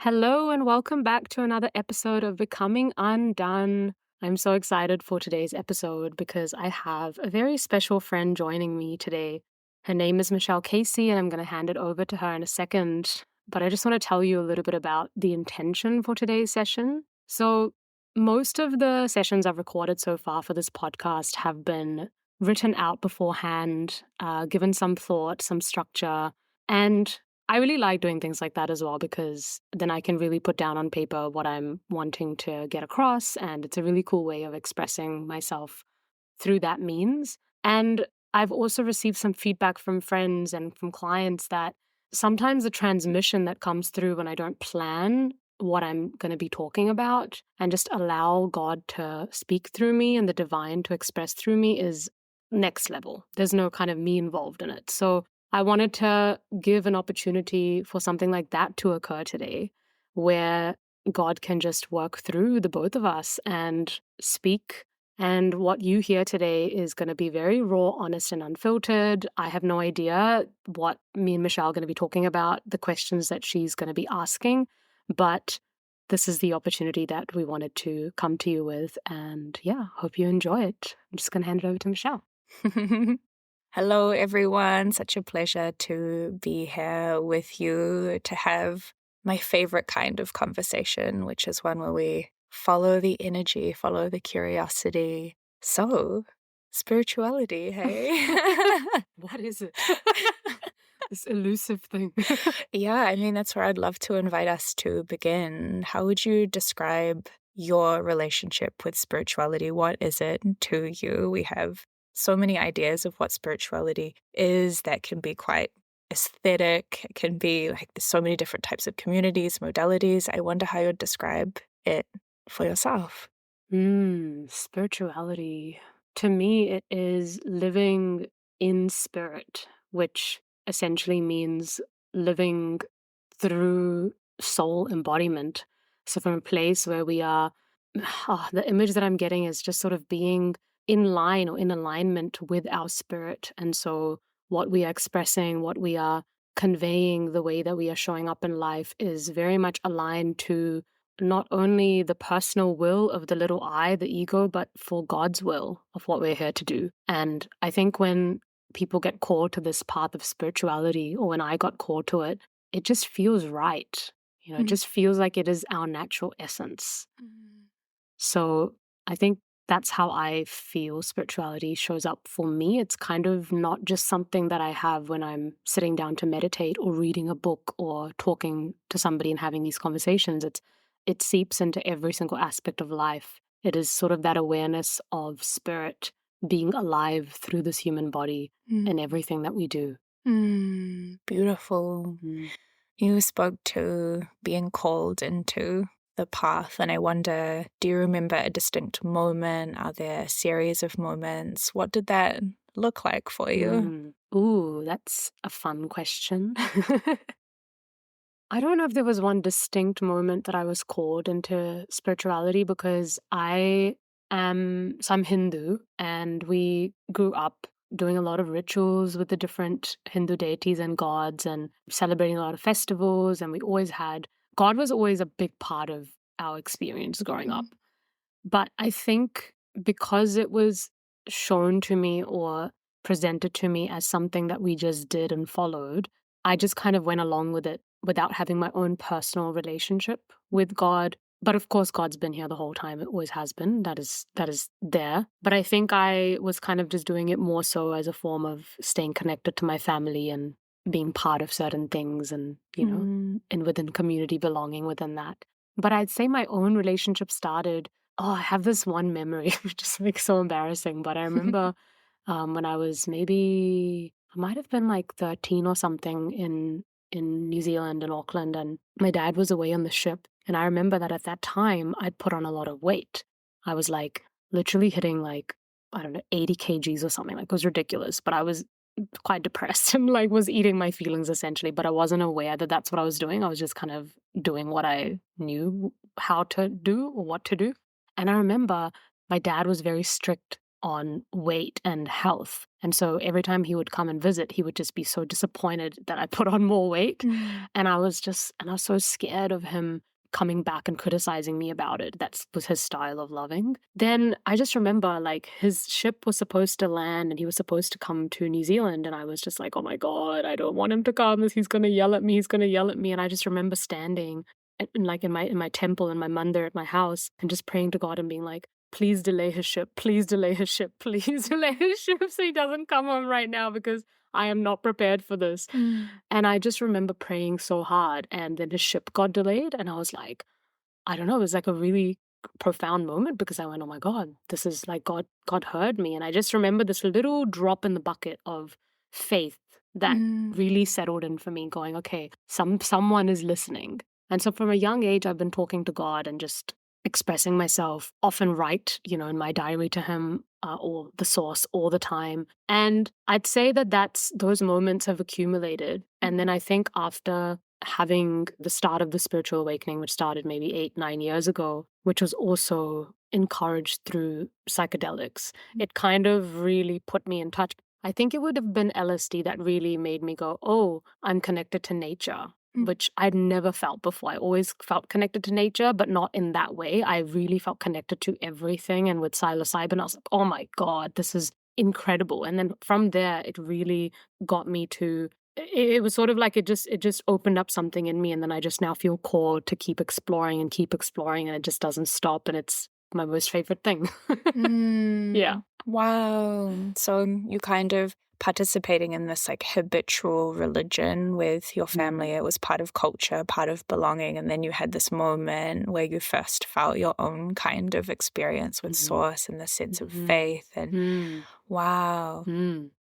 Hello and welcome back to another episode of Becoming Undone. I'm so excited for today's episode because I have a very special friend joining me today. Her name is Michelle Kasey, and I'm going to hand it over to her in a second. But I just want to tell you a little bit about the intention for today's session. So, most of the sessions I've recorded so far for this podcast have been written out beforehand, given some thought, some structure, and I really like doing things like that as well because then I can really put down on paper what I'm wanting to get across. And it's a really cool way of expressing myself through that means. And I've also received some feedback from friends and from clients that sometimes the transmission that comes through when I don't plan what I'm going to be talking about and just allow God to speak through me and the divine to express through me is next level. There's no kind of me involved in it. So I wanted to give an opportunity for something like that to occur today, where God can just work through the both of us and speak. And what you hear today is going to be very raw, honest, and unfiltered. I have no idea what me and Michelle are going to be talking about, the questions that she's going to be asking, but this is the opportunity that we wanted to come to you with. And yeah, hope you enjoy it. I'm just going to hand it over to Michelle. Hello, everyone. Such a pleasure to be here with you to have my favorite kind of conversation, which is one where we follow the energy, follow the curiosity. So, spirituality, hey? What is it? This elusive thing. Yeah, I mean, that's where I'd love to invite us to begin. How would you describe your relationship with spirituality? What is it to you? We have so many ideas of what spirituality is that can be quite aesthetic. It can be like there's so many different types of communities, modalities. I wonder how you'd describe it for yourself. Spirituality. To me, it is living in spirit, which essentially means living through soul embodiment. So, from a place where we are, the image that I'm getting is just sort of being in line or in alignment with our spirit. And so, what we are expressing, what we are conveying, the way that we are showing up in life is very much aligned to not only the personal will of the little I, the ego, but for God's will of what we're here to do. And I think when people get called to this path of spirituality, or when I got called to it, it just feels right. It just feels like it is our natural essence. Mm. So I think that's how I feel spirituality shows up for me. It's kind of not just something that I have when I'm sitting down to meditate or reading a book or talking to somebody and having these conversations. It seeps into every single aspect of life. It is sort of that awareness of spirit being alive through this human body and everything that we do. Beautiful. You spoke to being called into the path, and I wonder, do you remember a distinct moment? Are there a series of moments? What did that look like for you? Ooh, that's a fun question. I don't know if there was one distinct moment that I was called into spirituality because I'm Hindu, and we grew up doing a lot of rituals with the different Hindu deities and gods and celebrating a lot of festivals. And God was always a big part of our experience growing up. But I think because it was shown to me or presented to me as something that we just did and followed, I just kind of went along with it without having my own personal relationship with God. But of course, God's been here the whole time. It always has been. That is there. But I think I was kind of just doing it more so as a form of staying connected to my family and being part of certain things and, and within community, belonging within that. But I'd say my own relationship started. Oh, I have this one memory, which is like so embarrassing. But I remember when I was I might have been like 13 or something in New Zealand, in Auckland, and my dad was away on the ship. And I remember that at that time, I'd put on a lot of weight. I was like literally hitting like, I don't know, 80 kgs or something. Like it was ridiculous, but I was quite depressed and like was eating my feelings essentially, but I wasn't aware that that's what I was doing. I was just kind of doing what I knew how to do or what to do. And I remember my dad was very strict on weight and health. And so every time he would come and visit, he would just be so disappointed that I put on more weight. And I was so scared of him coming back and criticizing me about it. That was his style of loving. Then I just remember like his ship was supposed to land and he was supposed to come to New Zealand. And I was just like, oh my God, I don't want him to come. He's going to yell at me. He's going to yell at me. And I just remember standing like in my temple in my mandir at my house and just praying to God and being like, please delay his ship. Please delay his ship. Please delay his ship so he doesn't come home right now because I am not prepared for this. And I just remember praying so hard. And then his ship got delayed. And I was like, I don't know, it was like a really profound moment because I went, oh my God, this is like God heard me. And I just remember this little drop in the bucket of faith that really settled in for me, going, okay, someone is listening. And so from a young age, I've been talking to God and just expressing myself, often write, in my diary to him or the source all the time. And I'd say that those moments have accumulated. And then I think after having the start of the spiritual awakening, which started maybe 8-9 years ago, which was also encouraged through psychedelics, it kind of really put me in touch. I think it would have been LSD that really made me go, oh, I'm connected to nature, which I'd never felt before. I always felt connected to nature, but not in that way. I really felt connected to everything. And with psilocybin, I was like, oh my God, this is incredible. And then from there, it really got me to, it was sort of like it just opened up something in me. And then I just now feel called to keep exploring, and it just doesn't stop. And it's my most favorite thing. Yeah. Wow. So you kind of participating in this like habitual religion with your family. It was part of culture, part of belonging. And then you had this moment where you first felt your own kind of experience with source and the sense of faith. And wow.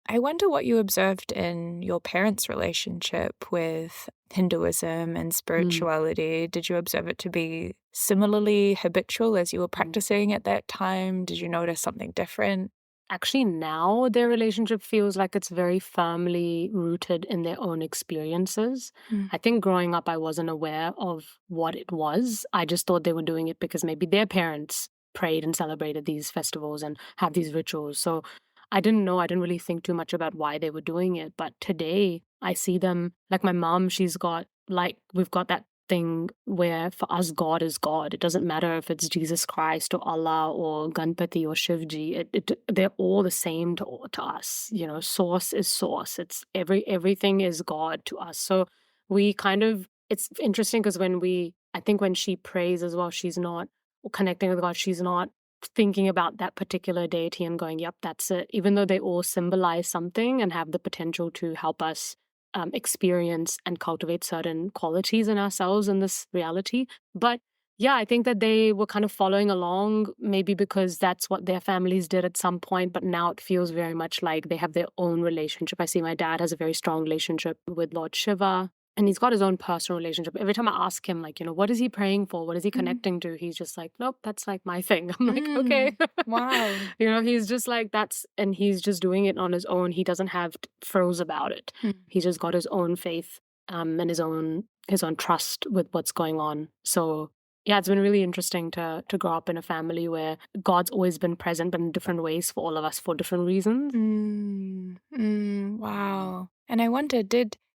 I wonder what you observed in your parents' relationship with Hinduism and spirituality. Did you observe it to be similarly habitual as you were practicing at that time? Did you notice something different? Actually, now their relationship feels like it's very firmly rooted in their own experiences. I think growing up, I wasn't aware of what it was. I just thought they were doing it because maybe their parents prayed and celebrated these festivals and had these rituals. So I didn't know. I didn't really think too much about why they were doing it. But today, I see them, like my mom, we've got that thing where for us, God is God. It doesn't matter if it's Jesus Christ or Allah or Ganpati or Shivji. They're all the same to us. Source is source. It's everything is God to us. So we kind of, it's interesting because I think when she prays as well, she's not connecting with God. She's not thinking about that particular deity and going, yep, that's it. Even though they all symbolize something and have the potential to help us experience and cultivate certain qualities in ourselves in this reality. But yeah, I think that they were kind of following along, maybe because that's what their families did at some point. But now it feels very much like they have their own relationship. I see my dad has a very strong relationship with Lord Shiva. And he's got his own personal relationship. Every time I ask him, like, what is he praying for? What is he connecting to? He's just like, nope, that's like my thing. I'm like, okay. Wow. He's just like, and he's just doing it on his own. He doesn't have frills about it. He's just got his own faith and his own trust with what's going on. So yeah, it's been really interesting to grow up in a family where God's always been present, but in different ways for all of us for different reasons. Wow. And I wonder,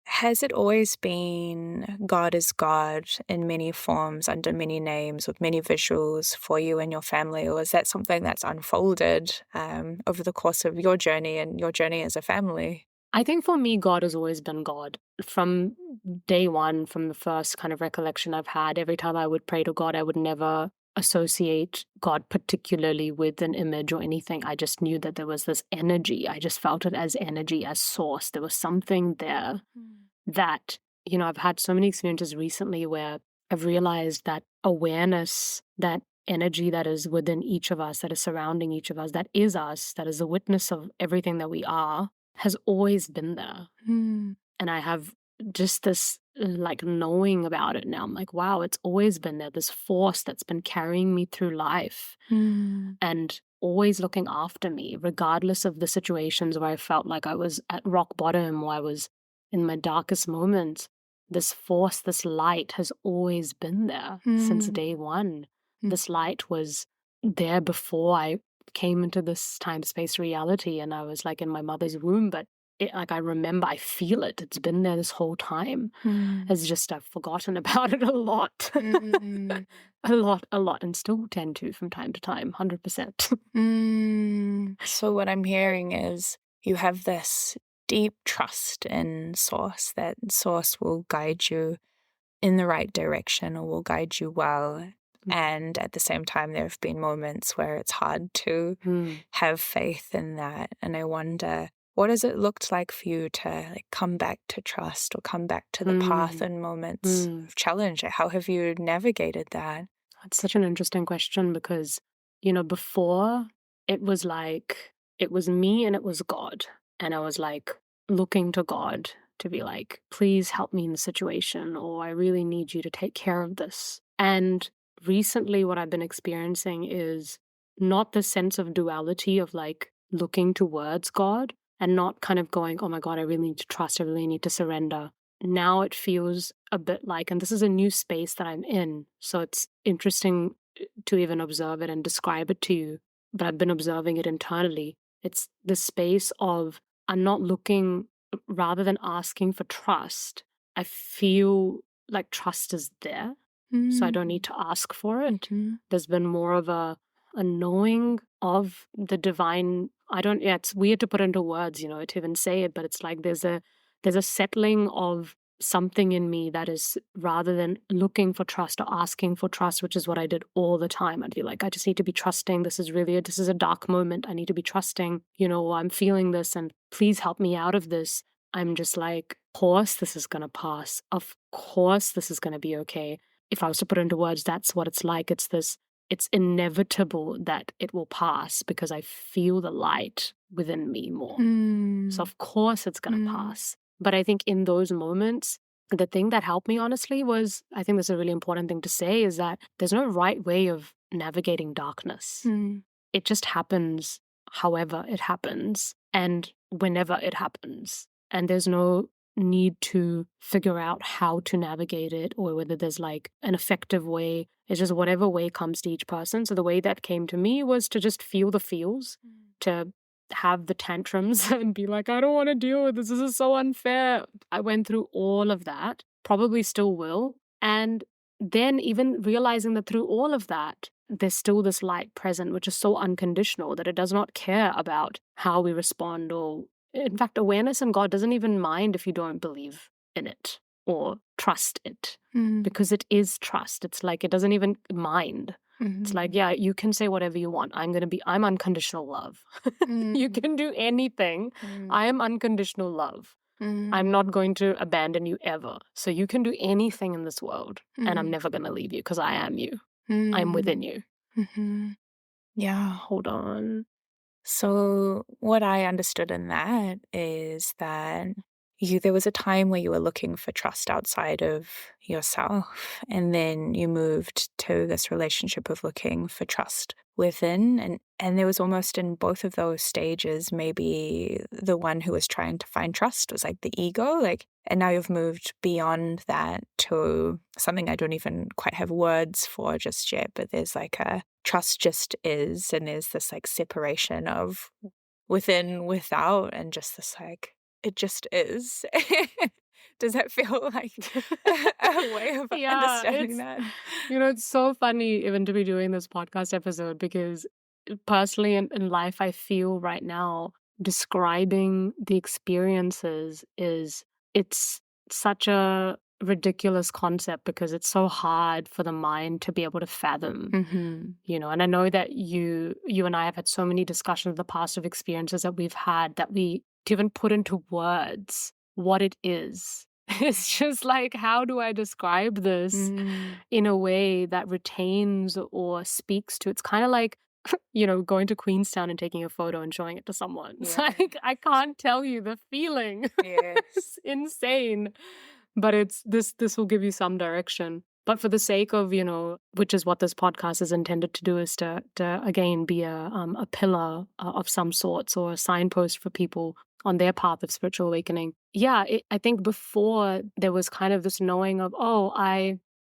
has it always been God is God in many forms, under many names, with many visuals for you and your family? Or is that something that's unfolded over the course of your journey and your journey as a family? I think for me, God has always been God. From day one, from the first kind of recollection I've had, every time I would pray to God, I would never associate God particularly with an image or anything. I just knew that there was this energy. I just felt it as energy, as source. There was something there that, I've had so many experiences recently where I've realized that awareness, that energy that is within each of us, that is surrounding each of us, that is us, that is a witness of everything that we are, has always been there. And I have just this like knowing about it now. I'm like, wow, it's always been there. This force that's been carrying me through life and always looking after me, regardless of the situations where I felt like I was at rock bottom or I was in my darkest moments. This force, this light has always been there since day one. This light was there before I came into this time-space reality and I was like in my mother's womb, but like I remember, I feel it. It's been there this whole time. Mm. It's just I've forgotten about it a lot. Mm. A lot, and still tend to from time to time, 100%. So what I'm hearing is you have this deep trust in Source, that Source will guide you in the right direction or will guide you well. And at the same time, there have been moments where it's hard to Mm. have faith in that. And I wonder, what has it looked like for you to like come back to trust or come back to the path Mm. in moments of challenge? How have you navigated that? That's such an interesting question because, before it was like, it was me and it was God. And I was like looking to God to be like, please help me in the situation, or I really need you to take care of this. And recently, what I've been experiencing is not the sense of duality of like looking towards God and not kind of going, oh my God, I really need to trust, I really need to surrender. Now it feels a bit like, and this is a new space that I'm in, so it's interesting to even observe it and describe it to you, but I've been observing it internally. It's the space of, I'm not looking, rather than asking for trust, I feel like trust is there, so I don't need to ask for it. There's been more of a knowing of the divine. Yeah, it's weird to put into words, to even say it, but it's like there's a settling of something in me that is, rather than looking for trust or asking for trust, which is what I did all the time. I'd be like, I just need to be trusting. This is a dark moment. I need to be trusting, I'm feeling this and please help me out of this. I'm just like, of course this is going to pass. Of course this is going to be okay. If I was to put it into words, that's what it's like. It's inevitable that it will pass because I feel the light within me more. So of course it's going to pass. But I think in those moments, the thing that helped me honestly was, I think this is a really important thing to say, is that there's no right way of navigating darkness. It just happens however it happens and whenever it happens. And there's no need to figure out how to navigate it or whether there's like an effective way. It's just whatever way comes to each person. So the way that came to me was to just feel the feels, to have the tantrums and be like, I don't want to deal with this. This is so unfair. I went through all of that, probably still will. And then even realizing that through all of that, there's still this light present, which is so unconditional that it does not care about how we respond. Or in fact, awareness and God doesn't even mind if you don't believe in it or trust it, because it is trust. It's like, it doesn't even mind. It's like, yeah, you can say whatever you want. I'm unconditional love. You can do anything. I am unconditional love. I'm not going to abandon you ever. So you can do anything in this world and I'm never going to leave you because I am you. I'm within you. Yeah. Hold on. So what I understood in that is that there was a time where you were looking for trust outside of yourself, and then you moved to this relationship of looking for trust within. And there was almost in both of those stages, maybe the one who was trying to find trust was like the ego, and now you've moved beyond that to something I don't even quite have words for just yet, but there's like a trust just is, and there's this like separation of within, without, and just this like, it just is. Does that feel like a way of understanding that? It's so funny even to be doing this podcast episode because personally in life, I feel right now describing the experiences it's such a ridiculous concept because it's so hard for the mind to be able to fathom, and I know that you and I have had so many discussions in the past of experiences that we've had that we to even put into words what it is. It's just like, how do I describe this in a way that retains or speaks to? It's kind of like, going to Queenstown and taking a photo and showing it to someone. It's like, I can't tell you the feeling. It's insane. But this will give you some direction. But for the sake of, which is what this podcast is intended to do, is to again be a pillar of some sorts or a signpost for people on their path of spiritual awakening. Yeah, I think before there was kind of this knowing of,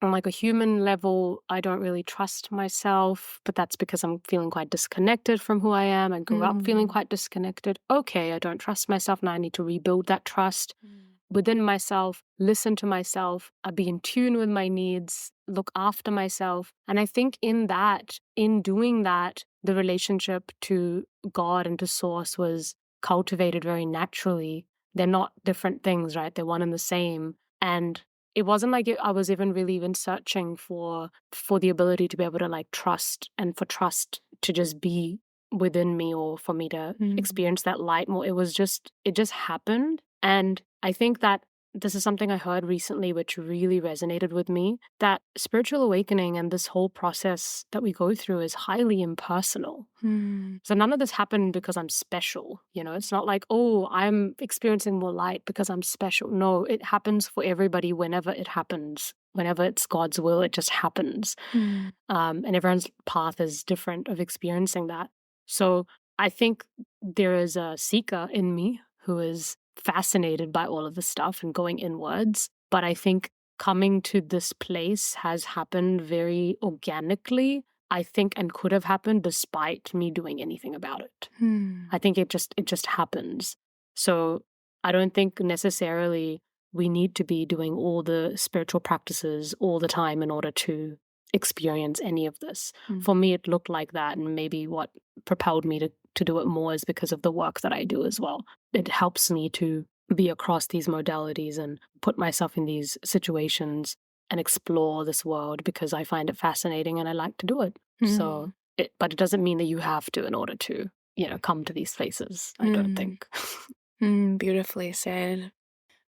on like a human level, I don't really trust myself, but that's because I'm feeling quite disconnected from who I am. I grew up feeling Mm. quite disconnected. Okay, I don't trust myself. Now I need to rebuild that trust Mm. within myself, listen to myself, be in tune with my needs, look after myself. And I think in doing that, the relationship to God and to Source was cultivated very naturally. They're not different things, right? They're one and the same. And it wasn't like I was even searching for the ability to be able to like trust and for trust to just be within me or for me to Mm. experience that light more. It just happened. And I think that this is something I heard recently, which really resonated with me, that spiritual awakening and this whole process that we go through is highly impersonal. Mm. So none of this happened because I'm special. It's not like, oh, I'm experiencing more light because I'm special. No, it happens for everybody whenever it happens. Whenever it's God's will, it just happens. Mm. And everyone's path is different of experiencing that. So I think there is a seeker in me who is fascinated by all of this stuff and going inwards. But I think coming to this place has happened very organically, I think, and could have happened despite me doing anything about it. Mm. I think it just happens. So I don't think necessarily we need to be doing all the spiritual practices all the time in order to experience any of this. Mm. For me, it looked like that, and maybe what propelled me to do it more is because of the work that I do as well. It helps me to be across these modalities and put myself in these situations and explore this world because I find it fascinating and I like to do it. Mm. So, but it doesn't mean that you have to in order to come to these places, I don't Mm. think. Beautifully said.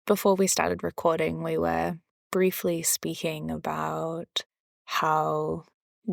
Before we started recording, we were briefly speaking about how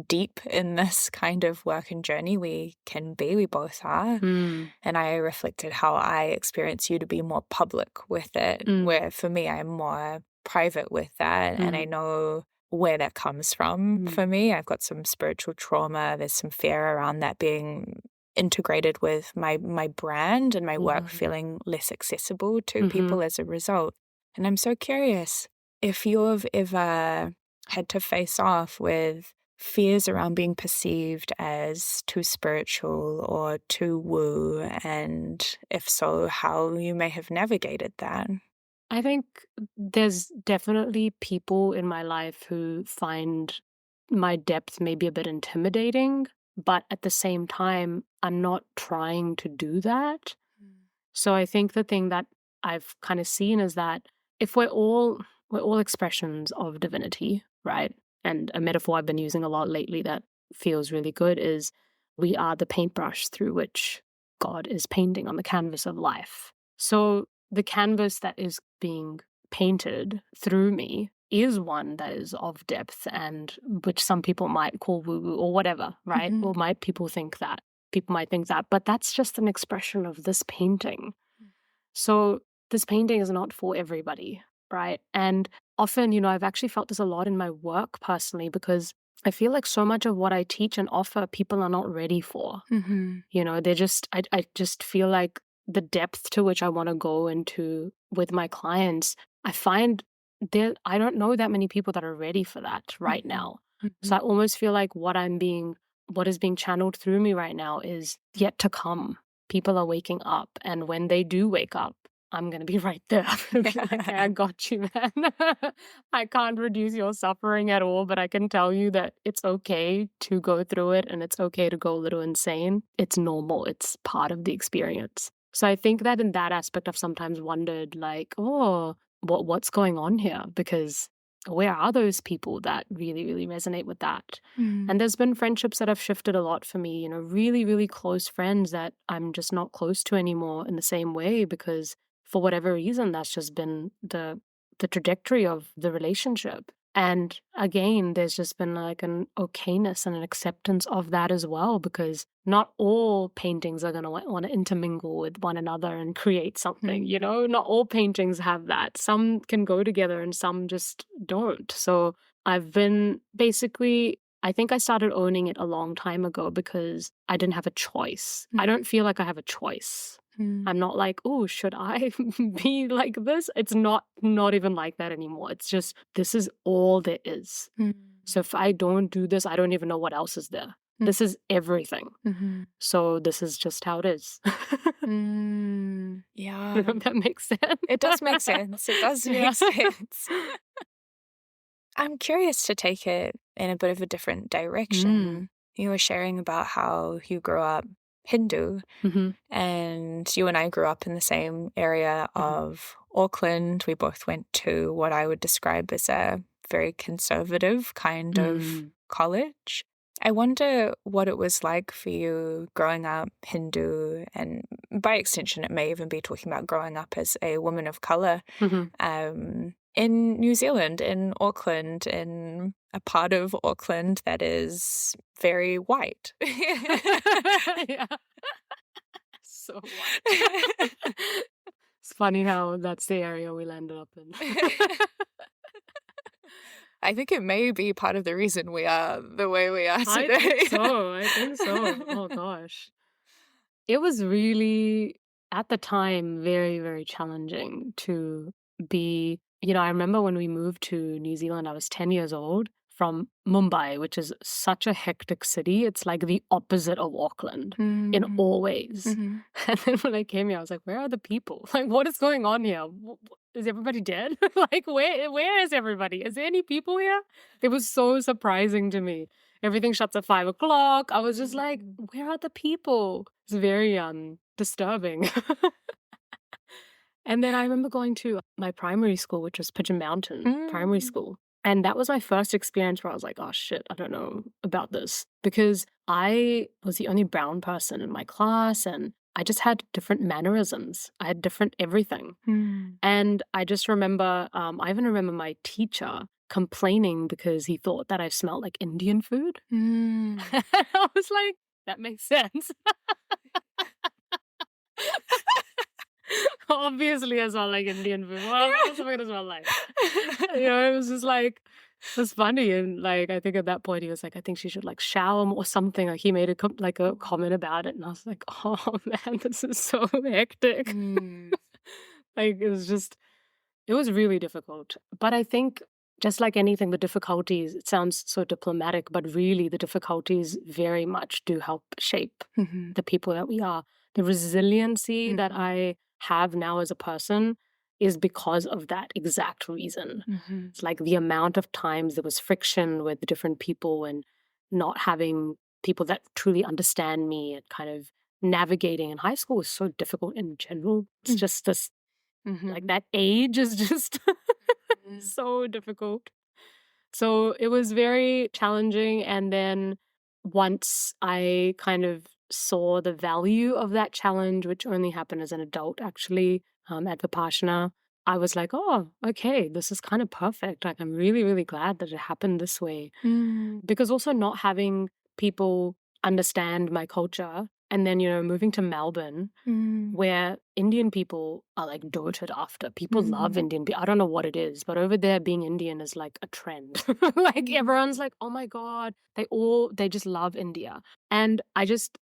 deep in this kind of work and journey we can be. We both are. Mm, And I reflected how I experience you to be more public with it, mm, where for me, I'm more private with that. And I mm, know where that comes from mm. for me. I've got some spiritual trauma. There's some fear around that being integrated with my brand and my work Yeah. feeling less accessible to Mhm. people as a result. And I'm so curious if you've ever had to face off with fears around being perceived as too spiritual or too woo, and if so, how you may have navigated that. I think there's definitely people in my life who find my depth maybe a bit intimidating, but at the same time, I'm not trying to do that. So I think the thing that I've kind of seen is that if we're all expressions of divinity, right? And a metaphor I've been using a lot lately that feels really good is we are the paintbrush through which God is painting on the canvas of life. So the canvas that is being painted through me is one that is of depth and which some people might call woo woo or whatever, right? Mhm. Or might people think that. People might think that, but that's just an expression of this painting. So this painting is not for everybody, right? And often, I've actually felt this a lot in my work personally because I feel like so much of what I teach and offer, people are not ready for. Mhm. I just feel like the depth to which I want to go into with my clients, I find I don't know that many people that are ready for that right Mhm. now. So I Mhm. almost feel like what is being channeled through me right now is yet to come. People are waking up, and when they do wake up, I'm gonna be right there. I'm gonna be like, "Hey, I got you, man. I can't reduce your suffering at all, but I can tell you that it's okay to go through it and it's okay to go a little insane. It's normal. It's part of the experience." So I think that in that aspect, I've sometimes wondered, like, oh, what's going on here? Because where are those people that really, really resonate with that? Mm. And there's been friendships that have shifted a lot for me, really, really close friends that I'm just not close to anymore in the same way because for whatever reason, that's just been the trajectory of the relationship. And again, there's just been like an okayness and an acceptance of that as well, because not all paintings are going to want to intermingle with one another and create something, Mm. Not all paintings have that. Some can go together and some just don't. So I've been basically, I think I started owning it a long time ago because I didn't have a choice. I Mm. don't feel like I have a choice. Mm. I'm not like, oh, should I be like this? It's not even like that anymore. It's just, this is all there is. Mm. So if I don't do this, I don't even know what else is there. This is everything. Mhm. So this is just how it is. Yeah. If that makes sense. It does make sense. It does Yeah. make sense. I'm curious to take it in a bit of a different Mm. direction. You were sharing about how you grew up Hindu, Mm-hmm. and you and I grew up in the same area Mm-hmm. of Auckland. We both went to what I would describe as a very conservative kind of Mm. college. I wonder what it was like for you growing up Hindu, and by extension, it may even be talking about growing up as a woman of color Mm-hmm. in New Zealand, in Auckland, in a part of Auckland that is very white. Yeah. So white. It's funny how that's the area we landed up in. I think it may be part of the reason we are the way we are I think today. so. I think so. Oh gosh. It was really, at the time, very, very challenging to be. I remember when we moved to New Zealand, I was 10 years old from Mumbai, which is such a hectic city. It's like the opposite of Auckland in Mm. all ways. Mhm. And then when I came here, I was like, where are the people? Like, what is going on here? Is everybody dead? Like, where is everybody? Is there any people here? It was so surprising to me. Everything shuts at 5 o'clock. I was just like, where are the people? It's very disturbing. And then I remember going to my primary school, which was Pigeon Mountain Primary Mm. School. And that was my first experience where I was like, oh shit, I don't know about this. Because I was the only brown person in my class and I just had different mannerisms. I had different everything. Mm. And I just remember, I even remember my teacher complaining because he thought that I smelled like Indian food. Mm. I was like, that makes sense. Obviously, I smell like Indian food. What else am I gonna smell like? It was just like, it was funny. And like, I think at that point, he was like, I think she should like shower more or something. Like, he made a comment about it. And I was like, oh man, this is so hectic. Mm. Like, it was really difficult. But I think, just like anything, the difficulties, it sounds so diplomatic, but really the difficulties very much do help shape Mhm. the people that we are. The resiliency that I have now as a person is because of that exact reason. Mhm. It's like the amount of times there was friction with different people and not having people that truly understand me, and kind of navigating in high school was so difficult in general. It's just this, like, Mhm. that age is just so difficult. So it was very challenging. And then once I kind of saw the value of that challenge, which only happened as an adult actually, at Vipassana, I was like, oh, okay, this is kind of perfect. Like, I'm really, really glad that it happened this way. Mm. Because also not having people understand my culture, and then, moving to Melbourne, Mm. where Indian people are like doted after. People love Mm. Indian people. I don't know what it is, but over there being Indian is like a trend. Like, everyone's like, oh my God, they just love India. And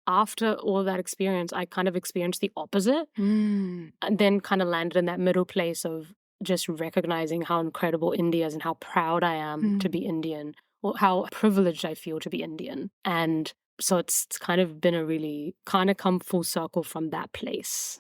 after all that experience, I kind of experienced the opposite, Mm. and then kind of landed in that middle place of just recognizing how incredible India is and how proud I am to Mm. be Indian, or how privileged I feel to be Indian. And so it's kind of been a really kind of come full circle from that place.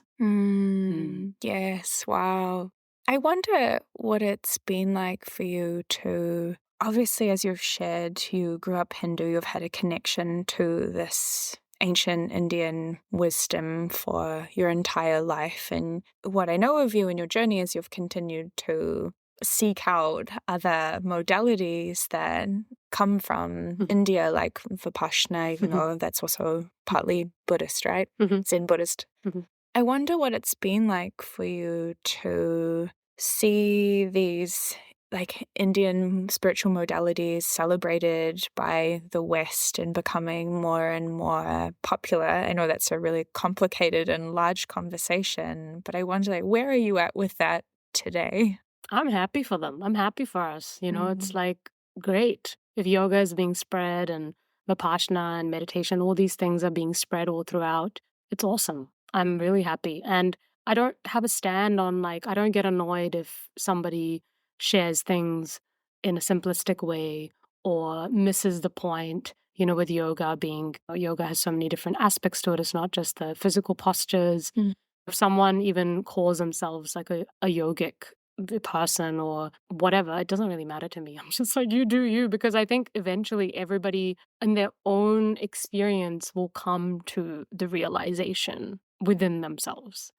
Yes, wow. I wonder what it's been like for you to, obviously, as you've shared, you grew up Hindu, you've had a connection to this ancient Indian wisdom for your entire life. And what I know of you and your journey is you've continued to seek out other modalities that come from Mhm. India, like Vipassana, even Mhm. though that's also partly Buddhist, right? Mhm. Zen Buddhist. Mhm. I wonder what it's been like for you to see these like Indian spiritual modalities celebrated by the West and becoming more and more popular. I know that's a really complicated and large conversation, but I wonder, like, where are you at with that today? I'm happy for them. I'm happy for us. It's Mm. like great. If yoga is being spread and Vipassana and meditation, all these things are being spread all throughout, it's awesome. I'm really happy. And I don't have a stand on, like, I don't get annoyed if somebody shares things in a simplistic way or misses the point. With yoga being, yoga has so many different aspects to it. It's not just the physical postures. Mm. If someone even calls themselves like a yogic person or whatever, it doesn't really matter to me. I'm just like, you do you, because I think eventually everybody in their own experience will come to the realization within themselves.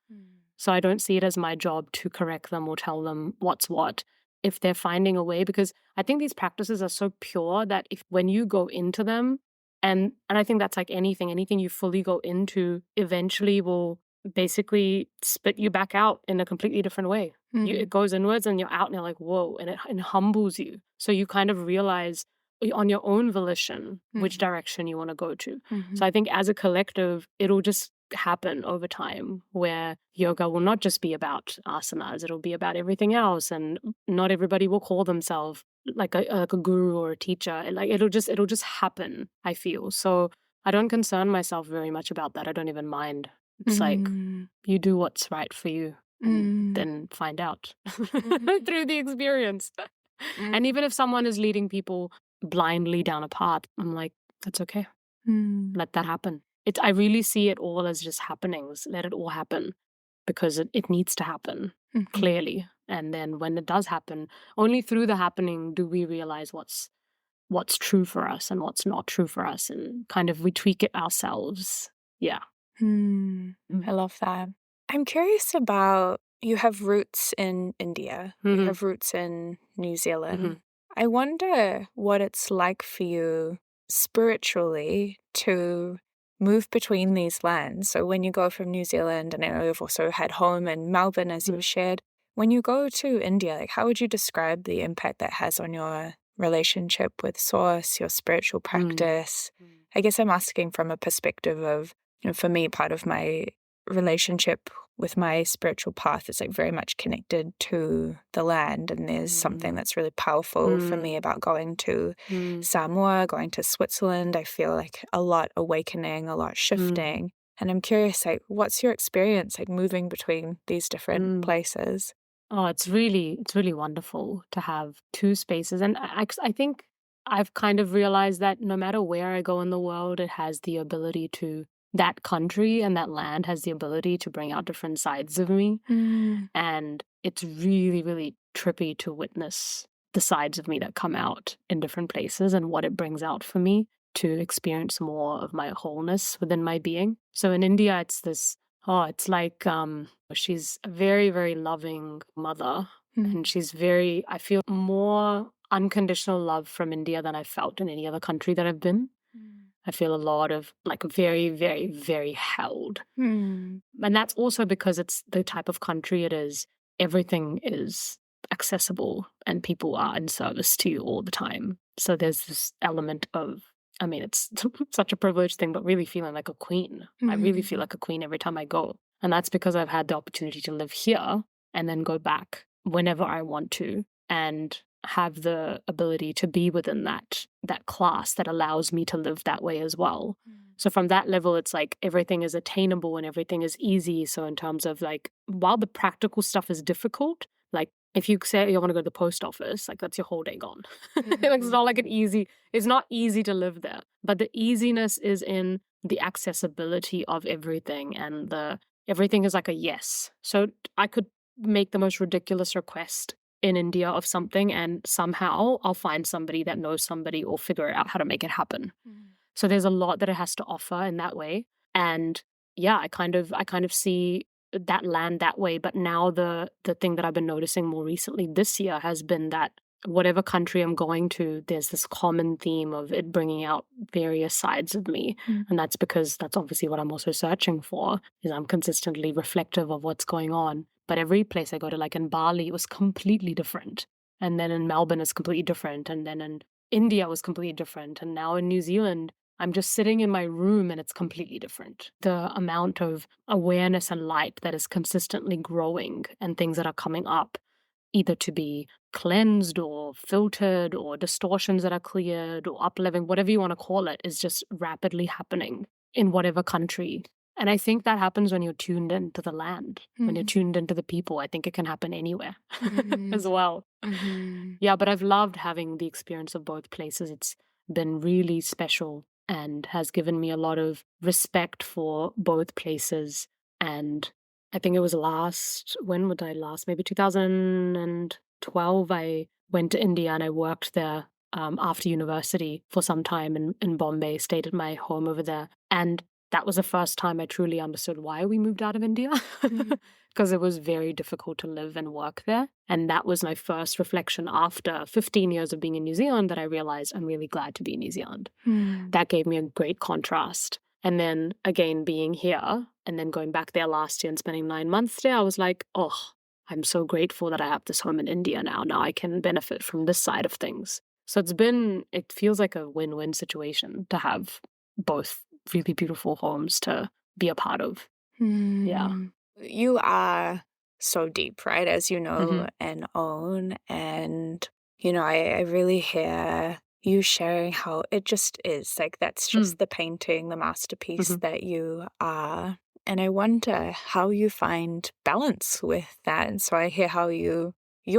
So I don't see it as my job to correct them or tell them what's what if they're finding a way, because I think these practices are so pure that if when you go into them, and I think that's like anything you fully go into eventually will basically spit you back out in a completely different way. It goes inwards and you're out and you're like, whoa, and it humbles you. So you kind of realize on your own volition which direction you want to go to. So I think as a collective, it'll just happen over time where yoga will not just be about asanas, it'll be about everything else, and not everybody will call themselves like a guru or a teacher. Like it'll just happen, I feel. So I don't concern myself very much about that. I don't even mind. It's like you do what's right for you and then find out through the experience. And even if someone is leading people blindly down a path, I'm like, that's okay. Let that happen. I really see it all as just happenings. Let it all happen because it needs to happen clearly. And then when it does happen, only through the happening do we realize what's true for us and what's not true for us, and kind of we tweak it ourselves. Yeah. I love that. I'm curious about, you have roots in India, you have roots in New Zealand. I wonder what it's like for you spiritually to move between these lands. So when you go from New Zealand, and I know you've also had home in Melbourne, as you've shared, when you go to India, like how would you describe the impact that has on your relationship with Source, your spiritual practice? I guess I'm asking from a perspective of, for me, part of my relationship with my spiritual path is like very much connected to the land, and there's something that's really powerful for me about going to Samoa, going to Switzerland. I feel like a lot awakening, a lot shifting, and I'm curious, like, what's your experience like moving between these different places? Oh, it's really wonderful to have two spaces, and I think I've kind of realized that no matter where I go in the world, it has the ability to, that country and that land has the ability to bring out different sides of me. And it's really, really trippy to witness the sides of me that come out in different places and what it brings out for me to experience more of my wholeness within my being. So in India, it's this, it's like she's a very, very loving mother. And she's very, I feel more unconditional love from India than I've felt in any other country that I've been. I feel a lot of like very, very, very held. And that's also because it's the type of country it is. Everything is accessible and people are in service to you all the time. So there's this element of, I mean, it's such a privileged thing, but really feeling like a queen. I really feel like a queen every time I go. And that's because I've had the opportunity to live here and then go back whenever I want to, and have the ability to be within that class that allows me to live that way as well. So from that level, it's like everything is attainable and everything is easy. So in terms of like, while the practical stuff is difficult, like if you say you want to go to the post office, like that's your whole day gone. Like, it's not like it's not easy to live there. But the easiness is in the accessibility of everything, and everything is like a yes. So I could make the most ridiculous request in India of something, and somehow I'll find somebody that knows somebody or figure out how to make it happen. So there's a lot that it has to offer in that way. And yeah, I kind of see that land that way. But now the thing that I've been noticing more recently this year has been that whatever country I'm going to, there's this common theme of it bringing out various sides of me. And that's because that's obviously what I'm also searching for, is I'm consistently reflective of what's going on. But every place I go to, like in Bali, it was completely different. And then in Melbourne, it's completely different. And then in India, it was completely different. And now in New Zealand, I'm just sitting in my room and it's completely different. The amount of awareness and light that is consistently growing and things that are coming up, either to be cleansed or filtered or distortions that are cleared or upleving, whatever you want to call it, is just rapidly happening in whatever country And I think that happens when you're tuned into the land, when you're Mm. tuned into the people. I think it can happen anywhere Mhm. as well. Mhm. Yeah, but I've loved having the experience of both places. It's been really special and has given me a lot of respect for both places. And I think it was when would I last? Maybe 2012, I went to India and I worked there after university for some time in Bombay, stayed at my home over there. And that was the first time I truly understood why we moved out of India. Mm. Because it was very difficult to live and work there. And that was my first reflection after 15 years of being in New Zealand, that I realized I'm really glad to be in New Zealand. Mm. That gave me a great contrast. And then again, being here and then going back there last year and spending 9 months there, I was like, oh, I'm so grateful that I have this home in India now. Now I can benefit from this side of things. So it feels like a win-win situation to have both really beautiful homes to be a part of. Yeah. Mm. You are so deep, right? As you Hmm. know and own. And, I really hear you sharing how it just is. Like, that's just the painting, the masterpiece Hmm. that you are. And I wonder how you find balance with that. And so I hear how you're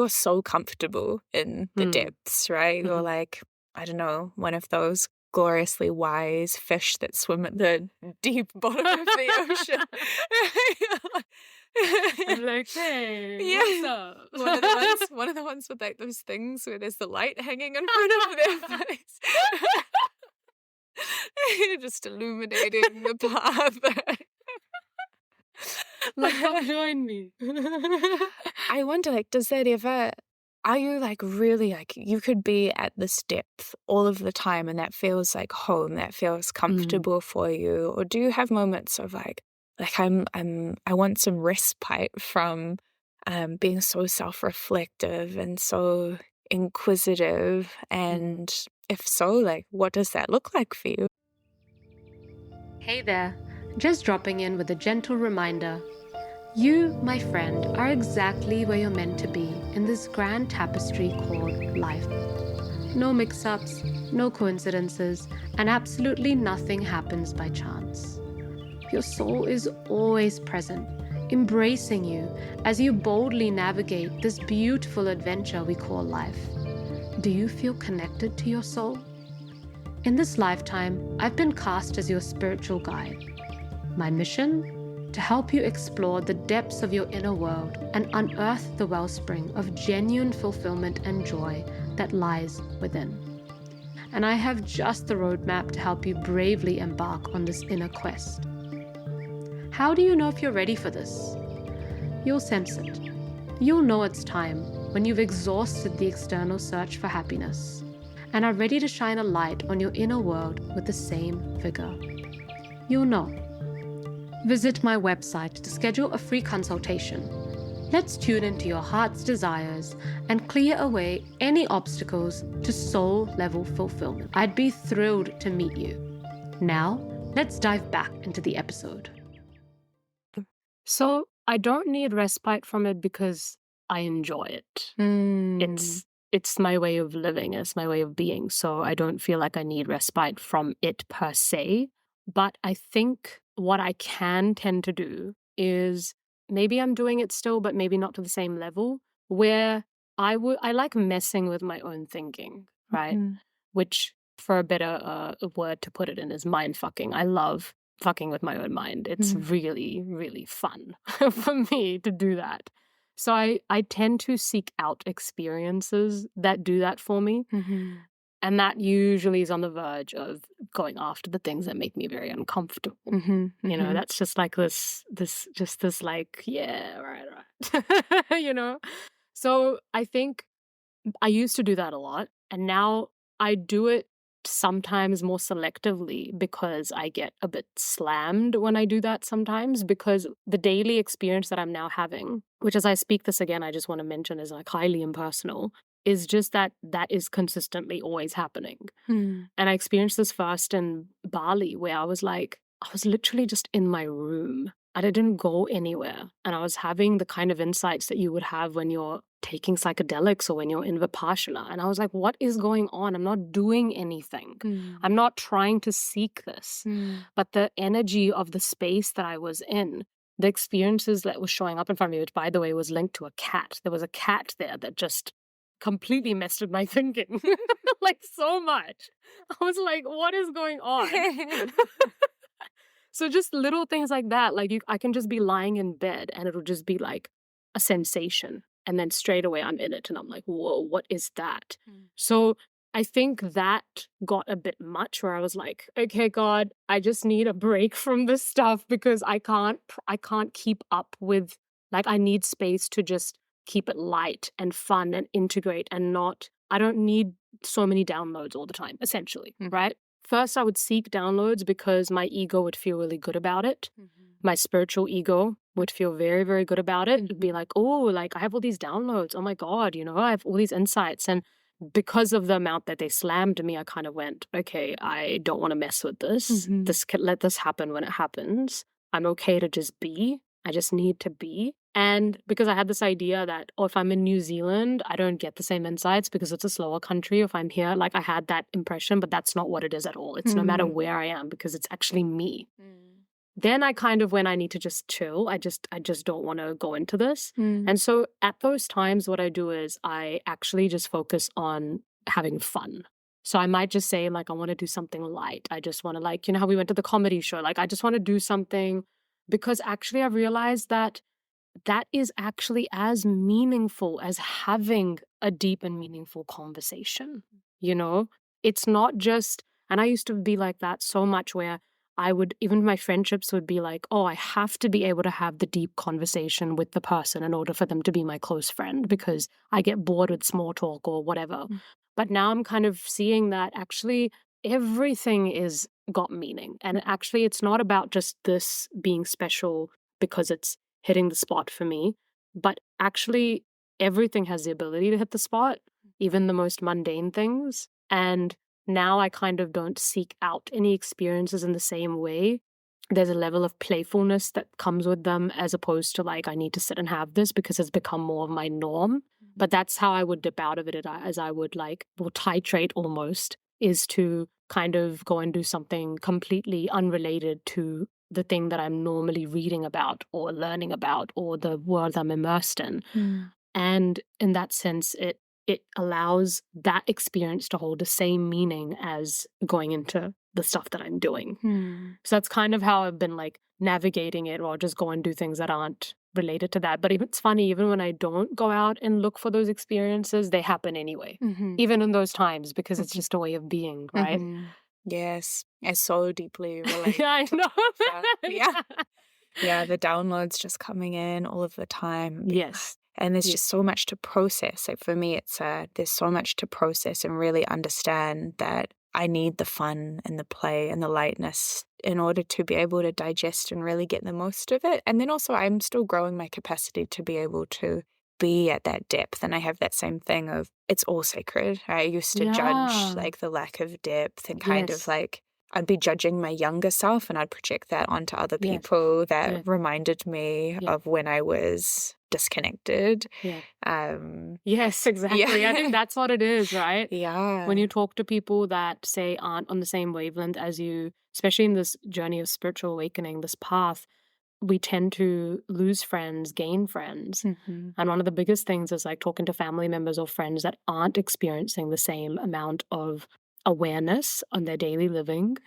so comfortable in the Hmm. depths, right? You're Hmm. like, I don't know, one of those gloriously wise fish that swim at the deep bottom of the ocean. I'm like, hey, what's Yeah. up? One of the ones with like those things where there's the light hanging in front of their face. Just illuminating the path. Like, come join me. I wonder, like, are you like really like you could be at this depth all of the time and that feels like home, that feels Mm. comfortable for you? Or do you have moments of I want some respite from being so self-reflective and so inquisitive? Mhm. And if so, like, what does that look like for you? Hey there, just dropping in with a gentle reminder. You, my friend, are exactly where you're meant to be in this grand tapestry called life. No mix-ups, no coincidences, and absolutely nothing happens by chance. Your soul is always present, embracing you as you boldly navigate this beautiful adventure we call life. Do you feel connected to your soul? In this lifetime, I've been cast as your spiritual guide. My mission? To help you explore the depths of your inner world and unearth the wellspring of genuine fulfillment and joy that lies within. And I have just the roadmap to help you bravely embark on this inner quest. How do you know if you're ready for this? You'll sense it. You'll know it's time when you've exhausted the external search for happiness and are ready to shine a light on your inner world with the same vigor. You'll know. Visit my website to schedule a free consultation. Let's tune into your heart's desires and clear away any obstacles to soul-level fulfillment. I'd be thrilled to meet you. Now, let's dive back into the episode. So, I don't need respite from it because I enjoy it. Mm. It's my way of living, it's my way of being. So I don't feel like I need respite from it per se. But I think what I can tend to do is maybe I'm doing it still, but maybe not to the same level, where I like messing with my own thinking, right? Mhm. Which, for a better word to put it in, is mind fucking. I love fucking with my own mind. It's Mm. really, really fun for me to do that. So I tend to seek out experiences that do that for me. Mhm. And that usually is on the verge of going after the things that make me very uncomfortable. Mhm. Mhm. That's just like this like, yeah, right. So I think I used to do that a lot. And now I do it sometimes more selectively because I get a bit slammed when I do that sometimes, because the daily experience that I'm now having, which, as I speak this again, I just want to mention is like highly impersonal, is just that is consistently always happening. Mm. And I experienced this first in Bali, where I was literally just in my room I didn't go anywhere. And I was having the kind of insights that you would have when you're taking psychedelics or when you're in Vipassana. And I was like, what is going on? I'm not doing anything. I'm not trying to seek this. But the energy of the space that I was in, the experiences that was showing up in front of me, which, by the way, was linked to a cat. There was a cat there that just completely messed with my thinking. Like, so much. I was like, what is going on? So just little things like that, like I can just be lying in bed and it'll just be like a sensation. And then straight away I'm in it and I'm like, whoa, what is that? So I think that got a bit much where I was like, okay, God, I just need a break from this stuff because I can't keep up with, like, I need space to just keep it light and fun and integrate and not, I don't need so many downloads all the time, essentially, right? First, I would seek downloads because my ego would feel really good about it. My spiritual ego would feel very, very good about it. It'd be like, oh, like I have all these downloads. Oh my God, I have all these insights. And because of the amount that they slammed me, I kind of went, okay, I don't want to mess with this. Let this happen when it happens. I'm okay to just be. I just need to be. And because I had this idea that, oh, if I'm in New Zealand, I don't get the same insights because it's a slower country. If I'm here, like I had that impression, but that's not what it is at all. It's no matter where I am because it's actually me. Then I kind of, when I need to just chill, I just don't want to go into this. And so at those times, what I do is I actually just focus on having fun. So I might just say, like, I want to do something light. I just want to, like, how we went to the comedy show. Like, I just want to do something because actually I've realized that is actually as meaningful as having a deep and meaningful conversation. It's not just, and I used to be like that so much where I would, even my friendships would be like, oh, I have to be able to have the deep conversation with the person in order for them to be my close friend because I get bored with small talk or whatever. But now I'm kind of seeing that actually everything is got meaning. And actually it's not about just this being special because it's hitting the spot for me, but actually everything has the ability to hit the spot, even the most mundane things. And now I kind of don't seek out any experiences in the same way. There's a level of playfulness that comes with them as opposed to like, I need to sit and have this because it's become more of my norm. But that's how I would dip out of it as I would will titrate almost, is to kind of go and do something completely unrelated to the thing that I'm normally reading about or learning about or the world I'm immersed in. And in that sense, it allows that experience to hold the same meaning as going into the stuff that I'm doing. So that's kind of how I've been like navigating it, or just go and do things that aren't related to that. But it's funny, even when I don't go out and look for those experiences, they happen anyway, even in those times, because it's just a way of being, right? Yes, I so deeply relate. Yeah, I know. Yeah. Yeah, the downloads just coming in all of the time. Yes. And there's just so much to process. Like for me, it's there's so much to process and really understand that I need the fun and the play and the lightness in order to be able to digest and really get the most of it. And then also I'm still growing my capacity to be able to be at that depth. And I have that same thing of it's all sacred. I used to judge like the lack of depth and kind of like I'd be judging my younger self and I'd project that onto other people that reminded me of when I was disconnected. Yes, exactly. I think that's what it is, right? Yeah. When you talk to people that say aren't on the same wavelength as you, especially in this journey of spiritual awakening, this path, we tend to lose friends, gain friends. And one of the biggest things is like talking to family members or friends that aren't experiencing the same amount of awareness on their daily living.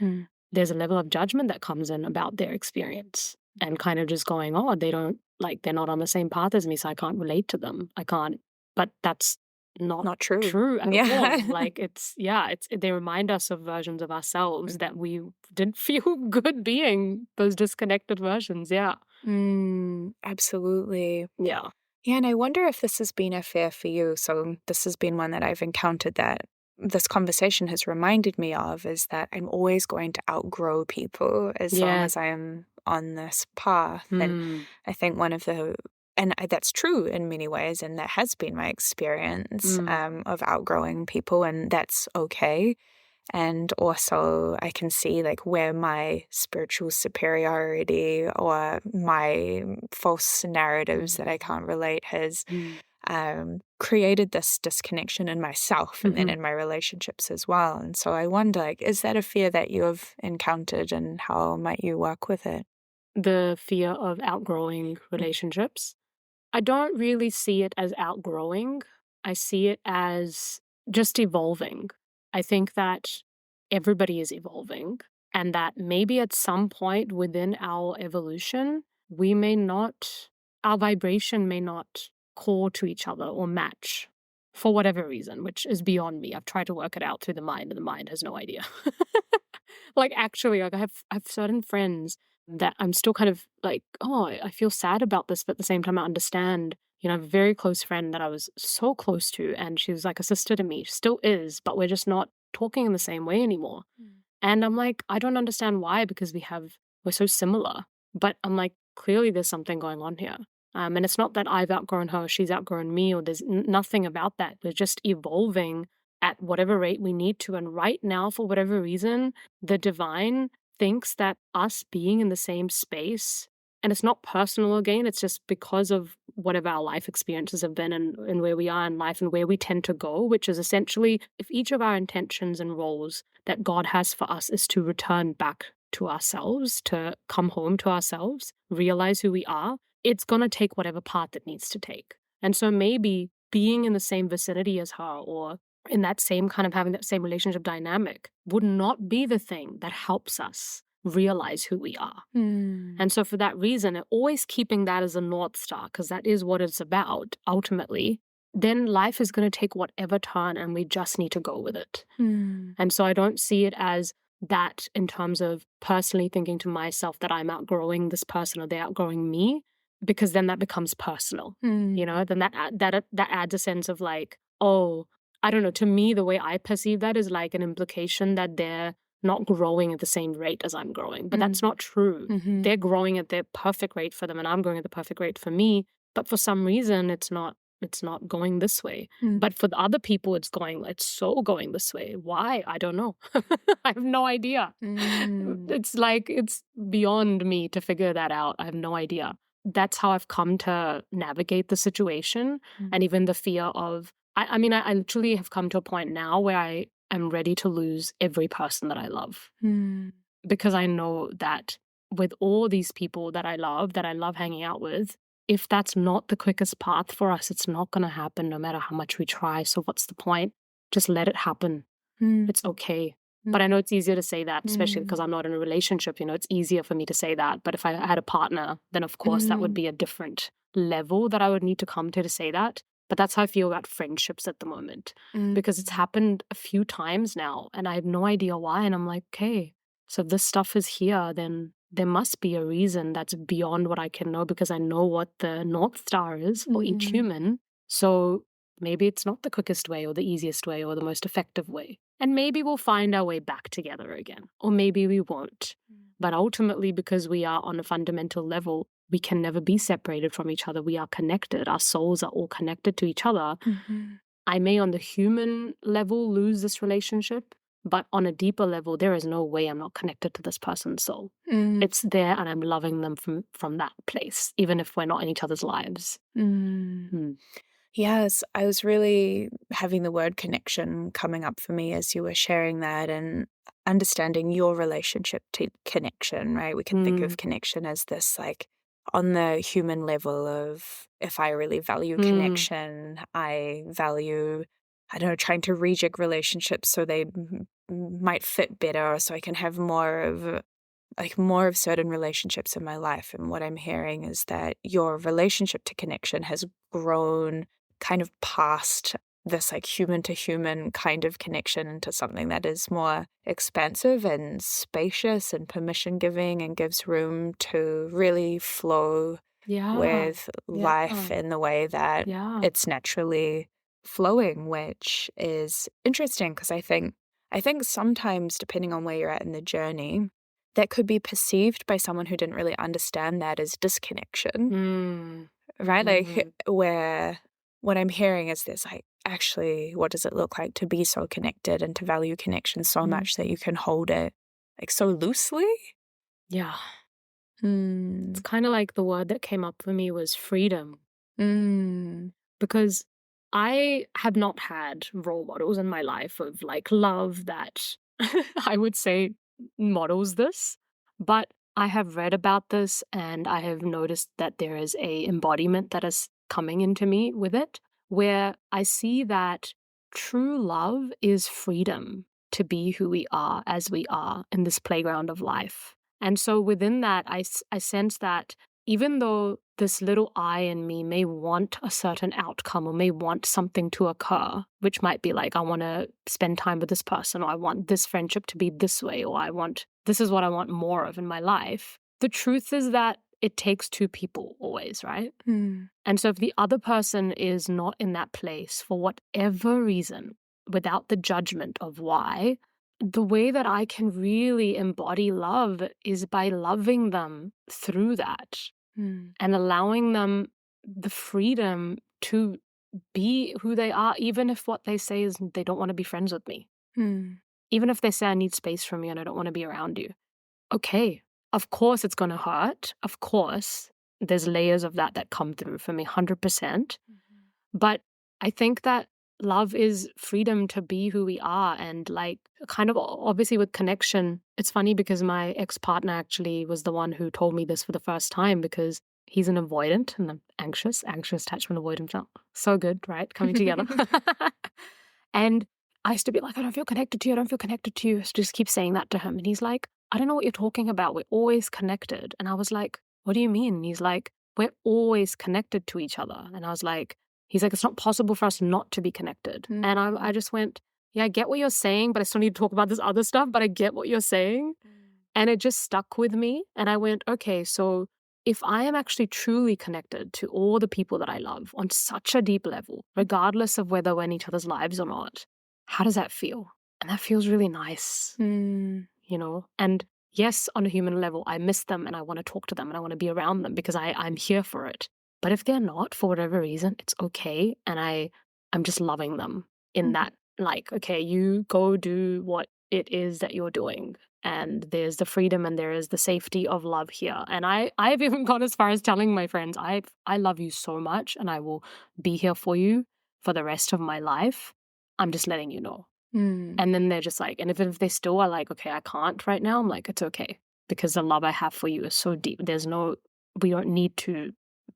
There's a level of judgment that comes in about their experience and kind of just going, oh, they're not on the same path as me, so I can't relate to them. I can't, but that's not true at all. Like they remind us of versions of ourselves that we didn't feel good being, those disconnected versions. Absolutely. Yeah, and I wonder if this has been a fear for you. So this has been one that I've encountered that this conversation has reminded me of, is that I'm always going to outgrow people as long as I'm on this path. And I think that's true in many ways, and that has been my experience of outgrowing people, and that's okay. And also I can see like where my spiritual superiority or my false narratives that I Mm. can't relate has Mm. created this disconnection in myself and then Mhm. in my relationships as well. And so I wonder, like, is that a fear that you have encountered and how might you work with it? The fear of outgrowing relationships. I don't really see it as outgrowing. I see it as just evolving. I think that everybody is evolving, and that maybe at some point within our evolution, we may not, our vibration may not call to each other or match for whatever reason, which is beyond me. I've tried to work it out through the mind, and the mind has no idea. Like, actually, like, I have certain friends that I'm still kind of like, "Oh, I feel sad about this," but at the same time, I understand. I have a very close friend that I was so close to, and she was like a sister to me, still is, but we're just not talking in the same way anymore. Mm. And I'm like, I don't understand why, because we're so similar. But I'm like, clearly there's something going on here. And it's not that I've outgrown her, she's outgrown me, or there's nothing about that. We're just evolving at whatever rate we need to. And right now, for whatever reason, the divine thinks that us being in the same space, and it's not personal again, it's just because of whatever our life experiences have been, and where we are in life and where we tend to go, which is essentially if each of our intentions and roles that God has for us is to return back to ourselves, to come home to ourselves, realize who we are, it's going to take whatever path it needs to take. And so maybe being in the same vicinity as her, or in that same kind of having that same relationship dynamic, would not be the thing that helps us realize who we are. Mm. And so for that reason, always keeping that as a North Star, because that is what it's about ultimately, then life is going to take whatever turn and we just need to go with it. Mm. And so I don't see it as that in terms of personally thinking to myself that I'm outgrowing this person or they're outgrowing me, because then that becomes personal. Mm. Then that adds a sense of like, oh, I don't know. To me, the way I perceive that is like an implication that they're not growing at the same rate as I'm growing. But that's Mm. not true. Mhm. They're growing at their perfect rate for them, and I'm growing at the perfect rate for me. But for some reason, it's not going this way. Mm. But for the other people, it's so going this way. Why? I don't know. I have no idea. Mm. It's like, it's beyond me to figure that out. I have no idea. That's how I've come to navigate the situation. Mm. And even the fear of, I mean, I literally have come to a point now where I am ready to lose every person that I love, Mm. because I know that with all these people that I love hanging out with, if that's not the quickest path for us, it's not going to happen no matter how much we try. So what's the point? Just let it happen. Mm. It's okay. Mm. But I know it's easier to say that, especially because Mm. I'm not in a relationship. It's easier for me to say that. But if I had a partner, then of course that would Mm. be a different level that I would need to come to say that. But that's how I feel about friendships at the moment, Mm. because it's happened a few times now and I have no idea why. And I'm like, okay, so if this stuff is here, then there must be a reason that's beyond what I can know, because I know what the North Star is for each Mm. human. So maybe it's not the quickest way or the easiest way or the most effective way. And maybe we'll find our way back together again, or maybe we won't. But ultimately, because we are on a fundamental level, we can never be separated from each other. We are connected. Our souls are all connected to each other. Mhm. I may, on the human level, lose this relationship, but on a deeper level, there is no way I'm not connected to this person's soul. Mm. It's there, and I'm loving them from that place, even if we're not in each other's lives. Mm. Hmm. Yes, I was really having the word connection coming up for me as you were sharing that and understanding your relationship to connection, right? We can think Hmm. of connection as this like on the human level of if I really value Hmm. connection, I value, I don't know, trying to rejig relationships so they might fit better, so I can have more of certain relationships in my life. And what I'm hearing is that your relationship to connection has grown kind of past this like human to human kind of connection into something that is more expansive and spacious and permission giving and gives room to really flow Yeah. with life Yeah. in the way that Yeah. it's naturally flowing, which is interesting because I think sometimes depending on where you're at in the journey, that could be perceived by someone who didn't really understand that as disconnection, Mm. right? Like Mhm. where what I'm hearing is this like actually, what does it look like to be so connected and to value connection so Mm. much that you can hold it like so loosely? Yeah. It's Mm. kind of like the word that came up for me was freedom, Mm. because I have not had role models in my life of like love that I would say models this, but I have read about this and I have noticed that there is a embodiment that is coming into me with it, where I see that true love is freedom to be who we are as we are in this playground of life. And so within that, I sense that even though this little I in me may want a certain outcome or may want something to occur, which might be like, I want to spend time with this person, or I want this friendship to be this way, or this is what I want more of in my life. The truth is that it takes two people always, right? Mm. And so if the other person is not in that place for whatever reason, without the judgment of why, the way that I can really embody love is by loving them through that Mm. and allowing them the freedom to be who they are, even if what they say is they don't want to be friends with me. Mm. Even if they say I need space from you and I don't want to be around you. Okay, of course it's going to hurt. Of course, there's layers of that come through for me, 100%. But I think that love is freedom to be who we are. And like, kind of obviously with connection, it's funny because my ex-partner actually was the one who told me this for the first time, because he's an avoidant and I'm anxious attachment avoidant. So good, right? Coming together. And I used to be like, I don't feel connected to you. I don't feel connected to you. So just keep saying that to him. And he's like, I don't know what you're talking about. We're always connected. And I was like, what do you mean? And he's like, we're always connected to each other. And I was like, he's like, it's not possible for us not to be connected. Mm. And I just went, yeah, I get what you're saying, but I still need to talk about this other stuff, but I get what you're saying. And it just stuck with me. And I went, okay, so if I am actually truly connected to all the people that I love on such a deep level, regardless of whether we're in each other's lives or not, how does that feel? And that feels really nice, Mm. And yes, on a human level, I miss them and I want to talk to them and I want to be around them because I'm here for it. But if they're not, for whatever reason, it's okay. And I'm just loving them in that, like, okay, you go do what it is that you're doing. And there's the freedom and there is the safety of love here. And I've even gone as far as telling my friends, I love you so much and I will be here for you for the rest of my life. I'm just letting you know. Mm. And then they're just like, and if they still are like, okay, I can't right now, I'm like, it's okay. Because the love I have for you is so deep. We don't need to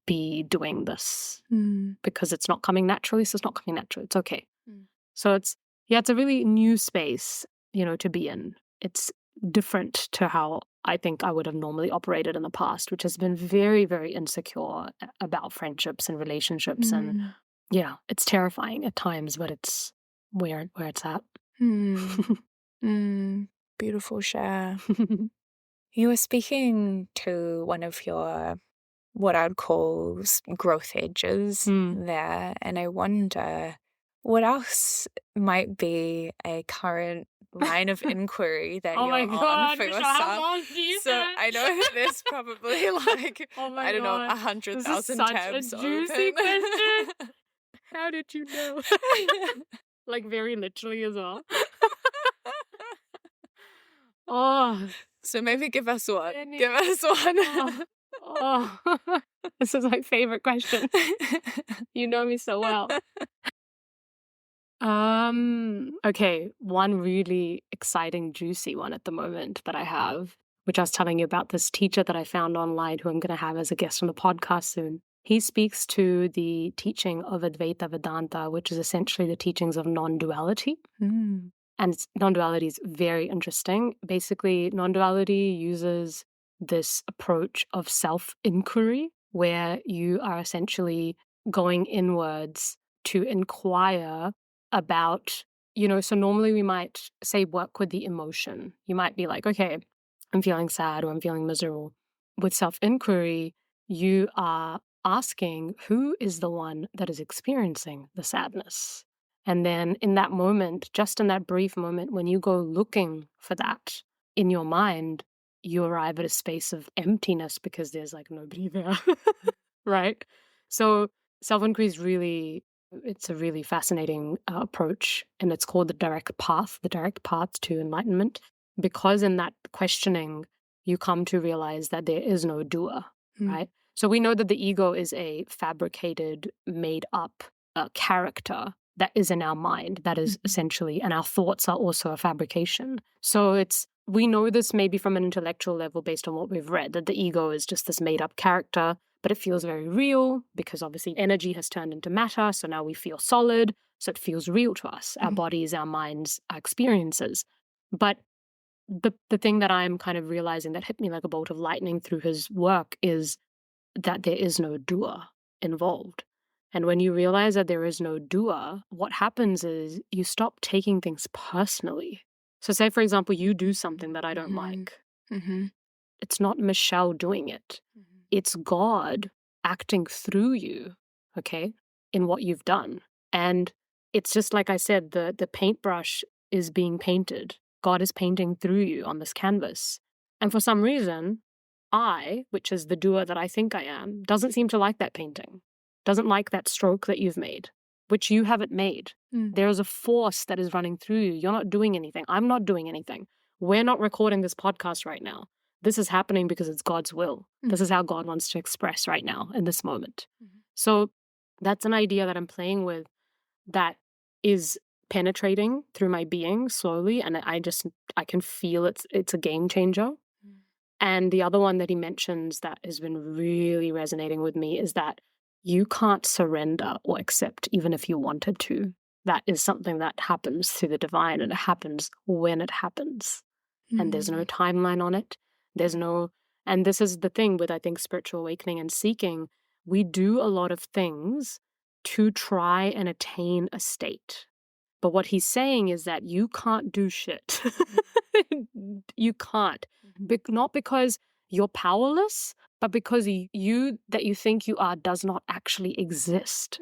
be doing this Mm. because it's not coming naturally. So it's not coming naturally. It's okay. Mm. So it's a really new space, to be in. It's different to how I think I would have normally operated in the past, which has been very, very insecure about friendships and relationships. And Mm. yeah, it's terrifying at times, but it's where it's at. Mm. Mm. Beautiful share. You were speaking to one of your, what I'd call growth edges Mm. there, and I wonder what else might be a current line of inquiry that Oh you're my on God, for Michelle, how yourself. long do you So say? I know there's probably like, Oh my I don't know, God, this is 100,000 such a tabs juicy open. question. How did you know? Like very literally as well. Oh, So maybe give us one. Jenny. Give us one. Oh, this is my favorite question. You know me so well. Okay, one really exciting, juicy one at the moment that I have, which I was telling you about, this teacher that I found online who I'm going to have as a guest on the podcast soon. He speaks to the teaching of Advaita Vedanta, which is essentially the teachings of non-duality. Mm. And non-duality is very interesting. Basically, non-duality uses this approach of self-inquiry, where you are essentially going inwards to inquire about, so normally we might say work with the emotion. You might be like, okay, I'm feeling sad or I'm feeling miserable. With self-inquiry, you are asking who is the one that is experiencing the sadness. And then in that moment, just in that brief moment, when you go looking for that in your mind, you arrive at a space of emptiness because there's like nobody there. Right? So self-inquiry is really It's a really fascinating approach, and it's called the direct path to enlightenment, because in that questioning, you come to realize that there is no doer, Mm. right? So we know that the ego is a fabricated, made up character that is in our mind, that is essentially, and our thoughts are also a fabrication. So we know this maybe from an intellectual level based on what we've read, that the ego is just this made up character, but it feels very real because obviously energy has turned into matter. So now we feel solid. So it feels real to us, our bodies, our minds, our experiences. But the thing that I'm kind of realizing that hit me like a bolt of lightning through his work is that there is no doer involved. And when you realize that there is no doer, what happens is you stop taking things personally. So say, for example, you do something that I don't like. Mm-hmm. It's not Michelle doing it. It's God acting through you, okay, in what you've done. And it's just like I said, the paintbrush is being painted. God is painting through you on this canvas. And for some reason, I, which is the doer that I think I am, doesn't seem to like that painting, doesn't like that stroke that you've made, which you haven't made. There is a force that is running through you. You're not doing anything. I'm not doing anything. We're not recording this podcast right now. This is happening because it's God's will. This is how God wants to express right now in this moment. So that's an idea that I'm playing with that is penetrating through my being slowly. And I can feel it's a game changer. And the other one that he mentions that has been really resonating with me is that you can't surrender or accept even if you wanted to. That is something that happens through the divine, and it happens when it happens. And there's no timeline on it. And this is the thing with, I think, spiritual awakening and seeking. We do a lot of things to try and attain a state. But what he's saying is that you can't do shit. You can't. Not because you're powerless, but because you that you think you are does not actually exist.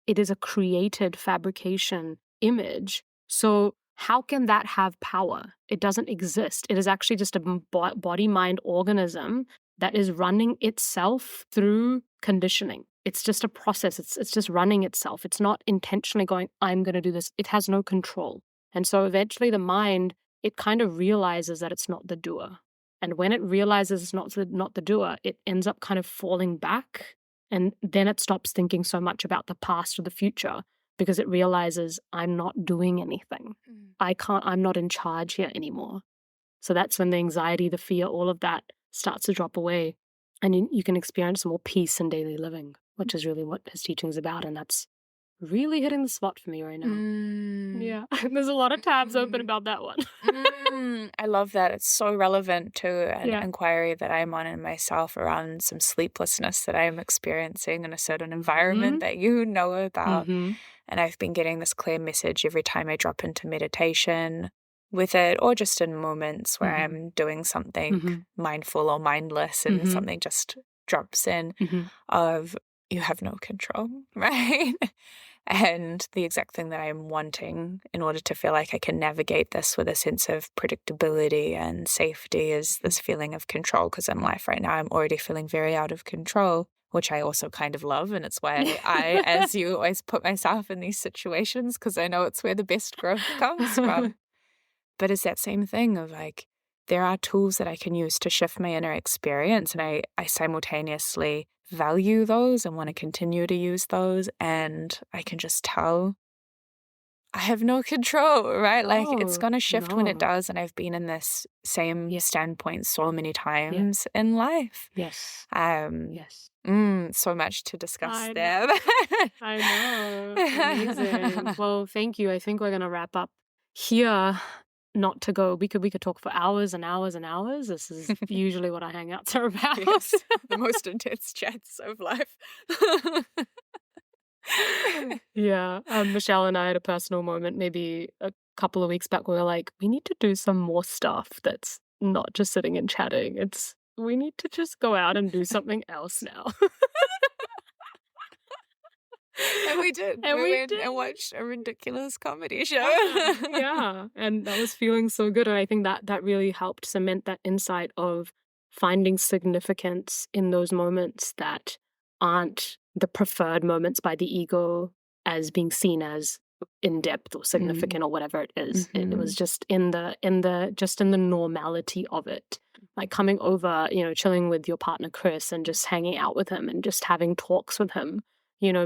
It is a created fabrication image. So how can that have power? It doesn't exist. It is actually just a body-mind organism that is running itself through conditioning. It's just a process. It's just running itself. It's not intentionally going, I'm going to do this. It has no control. And so eventually the mind, it kind of realizes that it's not the doer. And when it realizes it's not the doer, it ends up kind of falling back. And then it stops thinking so much about the past or the future because it realizes I'm not doing anything. I'm not in charge here anymore. So that's when the anxiety, the fear, all of that starts to drop away. And you can experience more peace in daily living, which is really what his teaching is about. And that's really hitting the spot for me right now. Yeah, there's a lot of tabs open about that one. I love that. It's so relevant to an inquiry that I'm on in myself around some sleeplessness that I'm experiencing in a certain environment that you know about. And I've been getting this clear message every time I drop into meditation with it, or just in moments where I'm doing something mindful or mindless and something just drops in of you have no control, right? And the exact thing that I'm wanting in order to feel like I can navigate this with a sense of predictability and safety is this feeling of control. Because in life right now, I'm already feeling very out of control, which I also kind of love. And it's why I, as you, always put myself in these situations because I know it's where the best growth comes from. But it's that same thing of like, there are tools that I can use to shift my inner experience. And I simultaneously value those and want to continue to use those. And I can just tell I have no control, right? Like it's going to shift when it does. And I've been in this same standpoint so many times in life. Yes. So much to discuss I there. I know. Amazing. Well, thank you. I think we're going to wrap up here. Not to go, we could talk for hours and hours and hours. This is usually what our hangouts are about. Yes, the most intense chats of life. Yeah. Michelle and I had a personal moment maybe a couple of weeks back where we were like, we need to do some more stuff that's not just sitting and chatting. We need to just go out and do something else now. And we did. And we went and watched a ridiculous comedy show. Yeah. And that was feeling so good. And I think that really helped cement that insight of finding significance in those moments that aren't the preferred moments by the ego as being seen as in depth or Mm. significant or whatever it is. It was Mhm. just in the normality of it. Like coming over, chilling with your partner Chris and just hanging out with him and just having talks with him,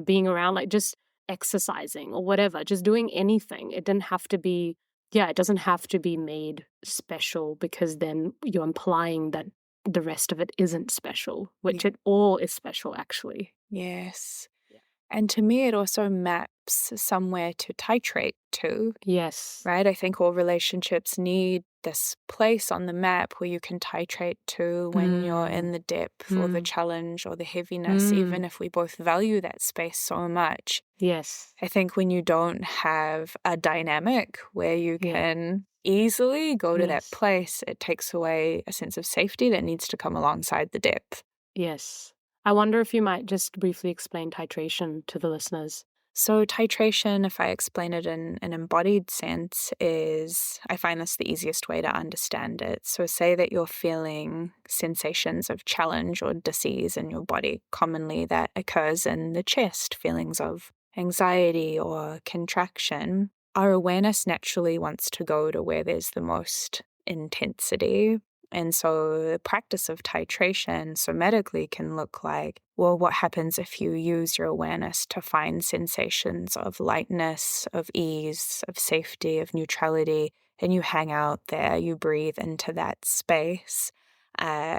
being around, like just exercising or whatever, just doing anything. It didn't have to be, yeah, it doesn't have to be made special, because then you're implying that the rest of it isn't special, Yeah. which it all is special actually. Yes. Yeah. And to me, it also maps somewhere to titrate to, Yes. right? I think all relationships need this place on the map where you can titrate to when you're in Mm, the depth or the mm, challenge or the heaviness, even mm. if we both value that space so much. Yes. I think when you don't have a dynamic where you Yeah. can easily go to that Yes. place, it takes away a sense of safety that needs to come alongside the depth. Yes. I wonder if you might just briefly explain titration to the listeners. So, titration, if I explain it in an embodied sense, is I find this the easiest way to understand it. So, say that you're feeling sensations of challenge or disease in your body. Commonly, that occurs in the chest, feelings of anxiety or contraction. Our awareness naturally wants to go to where there's the most intensity. And so the practice of titration somatically can look like, well, what happens if you use your awareness to find sensations of lightness, of ease, of safety, of neutrality, and you hang out there, you breathe into that space.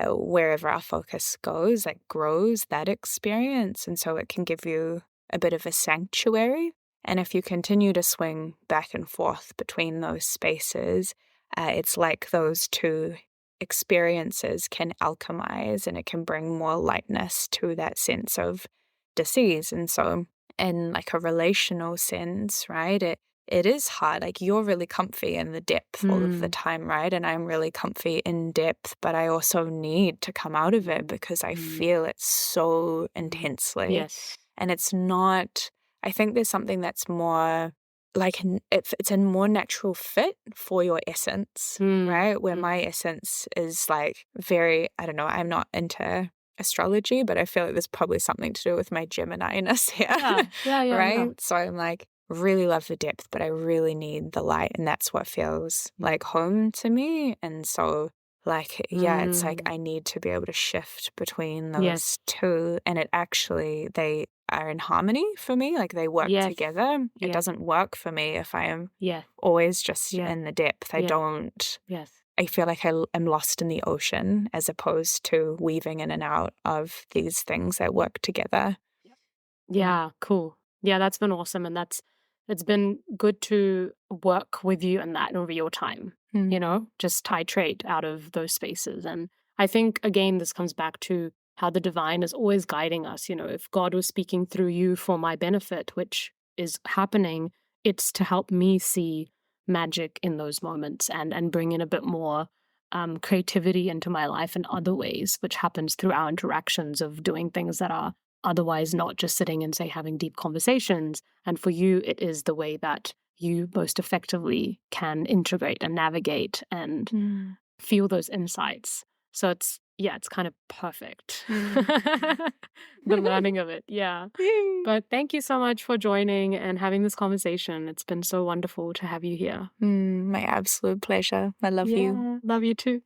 Wherever our focus goes, that grows that experience. And so it can give you a bit of a sanctuary. And if you continue to swing back and forth between those spaces, it's like those two experiences can alchemize and it can bring more lightness to that sense of disease. And so, in like a relational sense, right, it is hard. Like you're really comfy in the depth all of the Mm, time, right? And I'm really comfy in depth, but I also need to come out of it because I mm, feel it so mm. intensely. Yes. And it's not, I think there's something that's more like it's a more natural fit for your essence, Mm, right? Where mm. my essence is like very, I don't know, I'm not into astrology, but I feel like there's probably something to do with my Gemini-ness here, Yeah. Yeah. Yeah. Yeah. right? So I'm like, really love the depth, but I really need the light. And that's what feels Yeah. like home to me. And so, like, yeah, it's like Mm, I need to be able to shift between yes. those two. And it actually, they are in harmony for me. Like they work Yes. together. It Yes. doesn't work for me if I am Yeah. always just Yeah. in the depth. I Yeah. don't, Yes. I feel like am lost in the ocean as opposed to weaving in and out of these things that work together. Yeah. Yeah, cool. Yeah, that's been awesome. And it's been good to work with you and that in real time, Mm. just titrate out of those spaces. And I think, again, this comes back to how the divine is always guiding us. If God was speaking through you for my benefit, which is happening, it's to help me see magic in those moments and bring in a bit more creativity into my life in other ways, which happens through our interactions of doing things that are otherwise not just sitting and say having deep conversations. And for you, it is the way that you most effectively can integrate and navigate and Mm. feel those insights. So it's kind of perfect. Mm. The learning of it. Yeah. Yay. But thank you so much for joining and having this conversation. It's been so wonderful to have you here. My absolute pleasure. I love you. Yeah. Love you too.